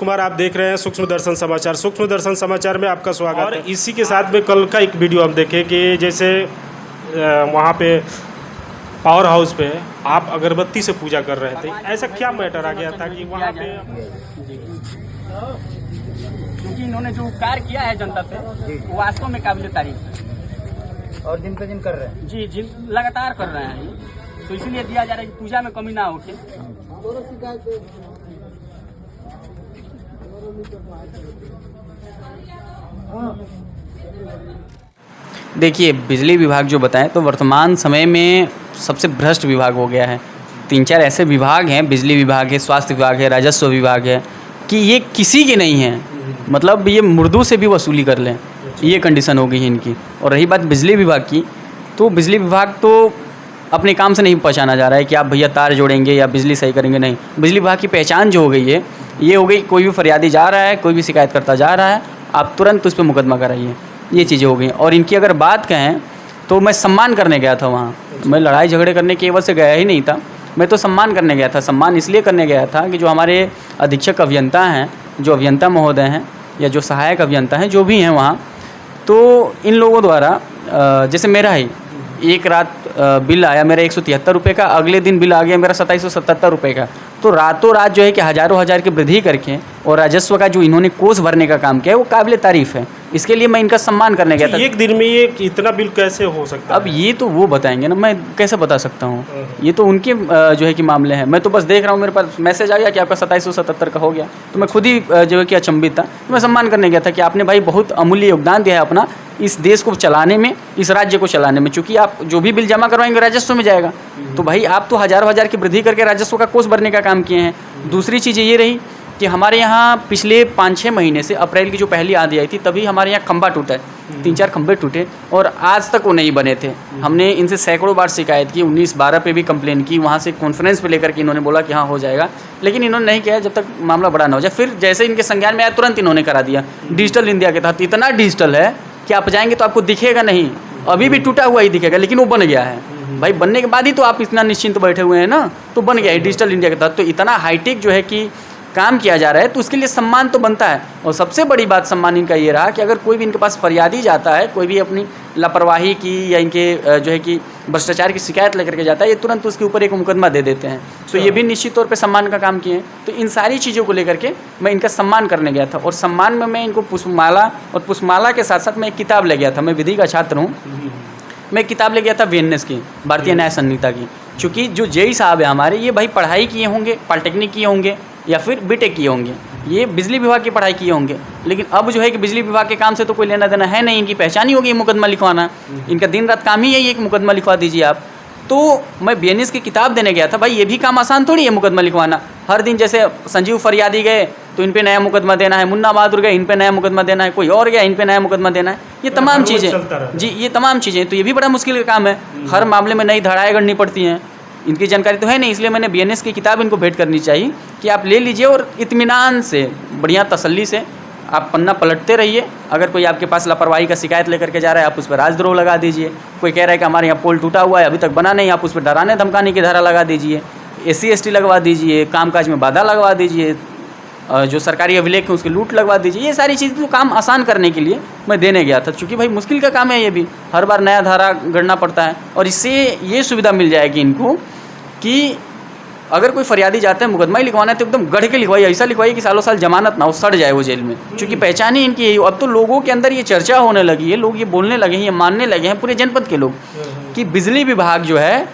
कुमार, आप देख रहे हैं सूक्ष्म दर्शन समाचार। सूक्ष्म दर्शन समाचार में आपका स्वागत है। और इसी के साथ में कल का एक वीडियो हम देखें कि जैसे वहाँ पे पावर हाउस पे आप अगरबत्ती से पूजा कर रहे थे, ऐसा क्या मैटर आ गया था कि वहाँ पे? क्योंकि इन्होंने जो उपकार किया है जनता पे वो वास्तव में काबिल तारीफ है और दिन पे दिन कर रहे हैं। जी लगातार कर रहे हैं, तो इसीलिए दिया जा रहा है कि पूजा में कमी ना उठे। देखिए, बिजली विभाग जो बताएं तो वर्तमान समय में सबसे भ्रष्ट विभाग हो गया है। 3-4 ऐसे विभाग हैं, बिजली विभाग है, स्वास्थ्य विभाग है, राजस्व विभाग है, कि ये किसी के नहीं हैं। मतलब ये मुर्दों से भी वसूली कर लें, ये कंडीशन हो गई है इनकी। और रही बात बिजली विभाग की, तो बिजली विभाग तो अपने काम से नहीं पहचाना जा रहा है कि आप भैया तार जोड़ेंगे या बिजली सही करेंगे, नहीं। बिजली विभाग की पहचान जो हो गई है, ये हो गई कोई भी फरियादी जा रहा है, कोई भी शिकायत करता जा रहा है, आप तुरंत उस पर मुकदमा कराइए, ये चीज़ें हो गई। और इनकी अगर बात कहें तो मैं सम्मान करने गया था वहाँ, मैं लड़ाई झगड़े करने की एवज से गया ही नहीं था, मैं तो सम्मान करने गया था। सम्मान इसलिए करने गया था कि जो हमारे अधीक्षक अभियंता हैं, जो अभियंता महोदय हैं या जो सहायक अभियंता हैं, जो भी हैं वहाँ, तो इन लोगों द्वारा जैसे मेरा ही एक रात बिल आया मेरा 173 रुपये का, अगले दिन बिल आ गया मेरा 2777 रुपये का। तो रातों रात जो है कि हज़ारों हज़ार की वृद्धि करके और राजस्व का जो इन्होंने कोष भरने का काम किया है वो काबिल तारीफ़ है। इसके लिए मैं इनका सम्मान करने गया था। एक दिन में ये इतना बिल कैसे हो सकता है? अब ये तो वो बताएंगे ना, मैं कैसे बता सकता हूँ, ये तो उनके जो है कि मामले हैं। मैं तो बस देख रहा हूँ, मेरे पास मैसेज आ गया कि आपका 2777 का हो गया, तो मैं खुद ही जो है कि अचंभित था। तो मैं सम्मान करने गया था कि आपने भाई बहुत अमूल्य योगदान दिया है अपना इस देश को चलाने में, इस राज्य को चलाने में। चूँकि आप जो भी बिल जमा करवाएंगे राजस्व में जाएगा, तो भाई आप तो हज़ारों हज़ार की वृद्धि करके राजस्व का कोष भरने का काम किए हैं। दूसरी चीज़ ये रही कि हमारे यहाँ पिछले 5-6 महीने से, अप्रैल की जो पहली आंधी आई थी तभी हमारे यहाँ खंभा टूटा है, 3-4 खंभे टूटे और आज तक वो नहीं बने थे। हमने इनसे सैकड़ों बार शिकायत की, 19-12 पे भी कंप्लेन की, वहाँ से कॉन्फ्रेंस पे लेकर के इन्होंने बोला कि हाँ हो जाएगा, लेकिन इन्होंने नहीं किया जब तक मामला बड़ा ना हो जाए। फिर जैसे इनके संज्ञान में आया तुरंत इन्होंने करा दिया। डिजिटल इंडिया के तहत इतना डिजिटल है कि आप जाएंगे तो आपको दिखेगा नहीं, अभी भी टूटा हुआ ही दिखेगा, लेकिन वो बन गया है। भाई बनने के बाद ही तो आप इतना निश्चिंत बैठे हुए हैं ना, तो बन गया है डिजिटल इंडिया के तहत। तो इतना हाईटेक जो है कि काम किया जा रहा है, तो उसके लिए सम्मान तो बनता है। और सबसे बड़ी बात सम्मान इनका ये रहा कि अगर कोई भी इनके पास फरियादी जाता है, कोई भी अपनी लापरवाही की या इनके जो है कि भ्रष्टाचार की शिकायत लेकर के जाता है, ये तुरंत उसके ऊपर एक मुकदमा दे देते हैं। तो ये भी निश्चित तौर पे सम्मान का काम किए हैं। तो इन सारी चीज़ों को लेकर के मैं इनका सम्मान करने गया था, और सम्मान में मैं इनको पुष्पमाला, और पुष्पमाला के साथ साथ मैं एक किताब ले गया था। मैं विधि का छात्र हूँ, मैं किताब ले गया था VNS की, भारतीय न्याय संहिता की। चूँकि जो जेई साहब है हमारे, ये भाई पढ़ाई किए होंगे, पॉलिटेक्निक किए होंगे या फिर बीटेक किए होंगे, ये बिजली विभाग की पढ़ाई किए होंगे, लेकिन अब जो है कि बिजली विभाग के काम से तो कोई लेना देना है नहीं। इनकी पहचान ही होगी मुकदमा लिखवाना, इनका दिन रात काम ही यही है कि मुकदमा लिखवा दीजिए आप। तो मैं VNS की किताब देने गया था। भाई ये भी काम आसान थोड़ी है मुकदमा लिखवाना। हर दिन जैसे संजीव फरियादी गए तो इन पे नया मुकदमा देना है, मुन्ना बहादुर गए इन पे नया मुकदमा देना है, कोई और गया इन पे नया मुकदमा देना है, ये तमाम चीज़ें जी, ये तमाम चीज़ें, तो ये भी बड़ा मुश्किल का काम है। हर मामले में नई धाराएँ गढ़नी पड़ती हैं, इनकी जानकारी तो है नहीं, इसलिए मैंने VNS की किताब इनको भेंट करनी चाहिए कि आप ले लीजिए और इत्मीनान से, बढ़िया तसल्ली से आप पन्ना पलटते रहिए। अगर कोई आपके पास लापरवाही का शिकायत लेकर के जा रहा है, आप उस पर राजद्रोह लगा दीजिए। कोई कह रहा है कि हमारे यहाँ पोल टूटा हुआ है, अभी तक बना नहीं, आप उस पर डराने धमकाने की धारा लगा दीजिए, SC/ST लगवा दीजिए, कामकाज में बाधा लगवा दीजिए, जो सरकारी अभिलेख है उसकी लूट लगवा दीजिए। ये सारी चीज़ें तो काम आसान करने के लिए मैं देने गया था, क्योंकि भाई मुश्किल का काम है, ये भी हर बार नया धारा गढ़ना पड़ता है। और इससे ये सुविधा मिल जाएगी इनको कि अगर कोई फरियादी जाता है मुकदमा ही लिखवाना है तो एकदम गढ़ के लिखवाइए, ऐसा लिखवाइए कि सालों साल जमानत ना हो, सड़ जाए वो जेल में। क्योंकि पहचान ही इनकी यही। अब तो लोगों के अंदर ये चर्चा होने लगी है, लोग ये बोलने लगे हैं, ये मानने लगे हैं, पूरे जनपद के लोग, कि बिजली विभाग जो है,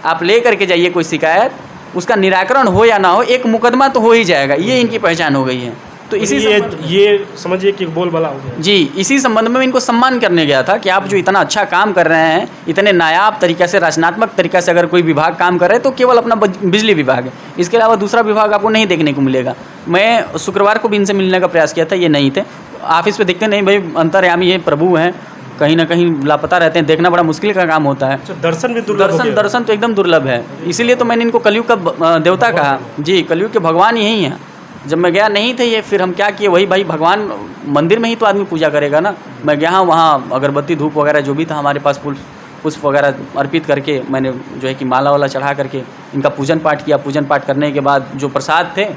आप ले करके जाइए कोई शिकायत, उसका निराकरण हो या ना हो, एक मुकदमा तो हो ही जाएगा। ये इनकी पहचान हो गई है। तो इसी ये समझिए कि बोलबाला हो गया जी। इसी संबंध में इनको सम्मान करने गया था कि आप जो इतना अच्छा काम कर रहे हैं, इतने नायाब तरीक़े से, रचनात्मक तरीक़े से अगर कोई विभाग काम कर रहे हैं तो केवल अपना बिजली विभाग है, इसके अलावा दूसरा विभाग आपको नहीं देखने को मिलेगा। मैं शुक्रवार को भी इनसे मिलने का प्रयास किया था, ये नहीं थे ऑफिस पे। देखते नहीं भाई, अंतर्यामी ये प्रभु हैं, कहीं ना कहीं लापता रहते हैं, देखना बड़ा मुश्किल का काम होता है। दर्शन भी दुर्लभ, दर्शन तो एकदम दुर्लभ है। इसीलिए तो मैंने इनको कलयुग का देवता कहा जी, कलयुग के भगवान यही हैं। जब मैं गया नहीं थे ये, फिर हम क्या किए, वही भाई भगवान मंदिर में ही तो आदमी पूजा करेगा ना। मैं गया वहाँ अगरबत्ती धूप वगैरह जो भी था हमारे पास, पुष्प वगैरह अर्पित करके मैंने जो है कि माला वाला चढ़ा करके इनका पूजन पाठ किया। पूजन पाठ करने के बाद जो प्रसाद थे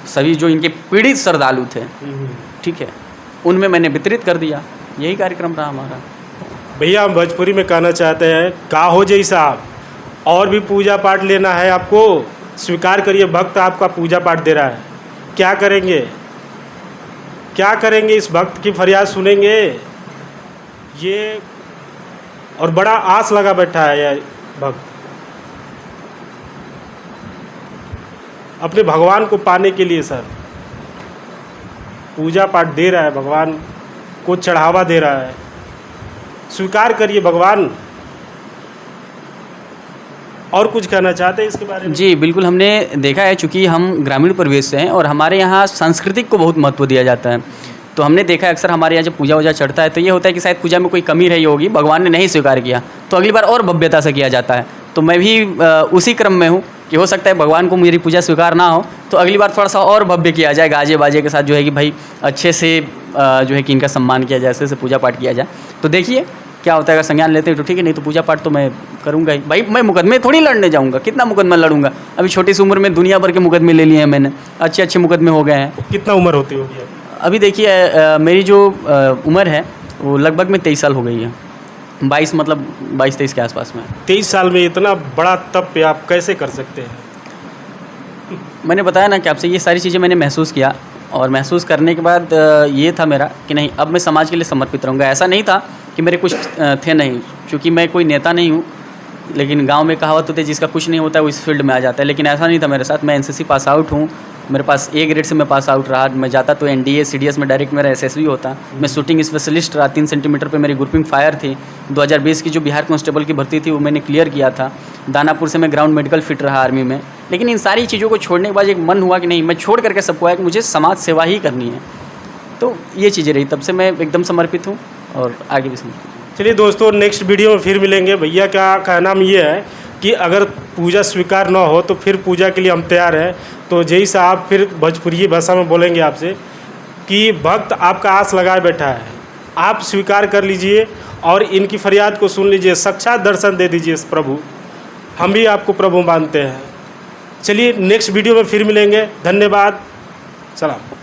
सभी जो इनके पीड़ित श्रद्धालु थे, ठीक है, उनमें मैंने वितरित कर दिया। यही कार्यक्रम रहा हमारा। भैया हम भोजपुरी में कहना चाहते हैं, का हो जय साहब, और भी पूजा पाठ लेना है आपको, स्वीकार करिए भक्त आपका पूजा पाठ दे रहा है। क्या करेंगे, क्या करेंगे, इस भक्त की फरियाद सुनेंगे ये, और बड़ा आस लगा बैठा है यह भक्त अपने भगवान को पाने के लिए। सर पूजा पाठ दे रहा है, भगवान को चढ़ावा दे रहा है, स्वीकार करिए भगवान। और कुछ कहना चाहते हैं इसके बारे में? जी बिल्कुल, हमने देखा है, चूँकि हम ग्रामीण परिवेश से हैं और हमारे यहाँ सांस्कृतिक को बहुत महत्व दिया जाता है। तो हमने देखा है अक्सर हमारे यहाँ जब पूजा वूजा चढ़ता है तो ये होता है कि शायद पूजा में कोई कमी रही होगी, भगवान ने नहीं स्वीकार किया, तो अगली बार और भव्यता से किया जाता है। तो मैं भी उसी क्रम में हूँ कि हो सकता है भगवान को मेरी पूजा स्वीकार ना हो तो अगली बार थोड़ा सा और भव्य किया जाए, गाजे बाजे के साथ, जो है कि भाई अच्छे से जो है कि इनका सम्मान किया जाए, ऐसे से पूजा पाठ किया जाए। तो देखिए क्या होता है, अगर संज्ञान लेते हैं तो ठीक है, नहीं तो पूजा पाठ तो मैं करूँगा ही। भाई मैं मुकदमे थोड़ी लड़ने जाऊँगा, कितना मुकदमा लड़ूंगा? अभी छोटी सी उम्र में दुनिया भर के मुकदमे ले लिए हैं मैंने, अच्छे अच्छे मुकदमे हो गए हैं। कितना उम्र होती होगी? अभी देखिए मेरी जो उम्र है वो लगभग में 23 साल हो गई है, 22 मतलब 22-23 के आसपास में। 23 साल में इतना बड़ा तप पे आप कैसे कर सकते हैं? मैंने बताया ना कि आपसे ये सारी चीज़ें मैंने महसूस किया, और महसूस करने के बाद ये था मेरा कि नहीं, अब मैं समाज के लिए समर्पित रहूँगा। ऐसा नहीं था कि मेरे कुछ थे नहीं, क्योंकि मैं कोई नेता नहीं हूँ, लेकिन गांव में कहावत होती है जिसका कुछ नहीं होता है वो इस फील्ड में आ जाता है, लेकिन ऐसा नहीं था मेरे साथ। मैं एनसीसी पास आउट हूँ, मेरे पास ए ग्रेड से मैं पास आउट रहा। मैं जाता तो एनडीए सीडीएस में डायरेक्ट मेरा एसएसबी होता। मैं शूटिंग स्पेशलिस्ट रहा, 3 सेंटीमीटर पे मेरी ग्रुपिंग फायर थी। 2020 की जो बिहार कांस्टेबल की भर्ती थी वो मैंने क्लियर किया था। दानापुर से मैं ग्राउंड मेडिकल फिट रहा आर्मी में। लेकिन इन सारी चीज़ों को छोड़ने के बाद एक मन हुआ कि नहीं, मैं छोड़ करके सबको आया कि मुझे समाज सेवा ही करनी है। तो ये चीज़ें रही, तब से मैं एकदम समर्पित हूँ और आगे भी समर्पित हूँ। चलिए दोस्तों, नेक्स्ट वीडियो में फिर मिलेंगे। भैया का कहना ये है कि अगर पूजा स्वीकार ना हो तो फिर पूजा के लिए हम तैयार हैं। तो जय साहब फिर भोजपुरी भाषा में बोलेंगे आपसे कि भक्त आपका आस लगाए बैठा है, आप स्वीकार कर लीजिए और इनकी फरियाद को सुन लीजिए, साक्षात दर्शन दे दीजिए प्रभु। हम भी आपको प्रभु मानते हैं। चलिए नेक्स्ट वीडियो में फिर मिलेंगे। धन्यवाद, सलाम।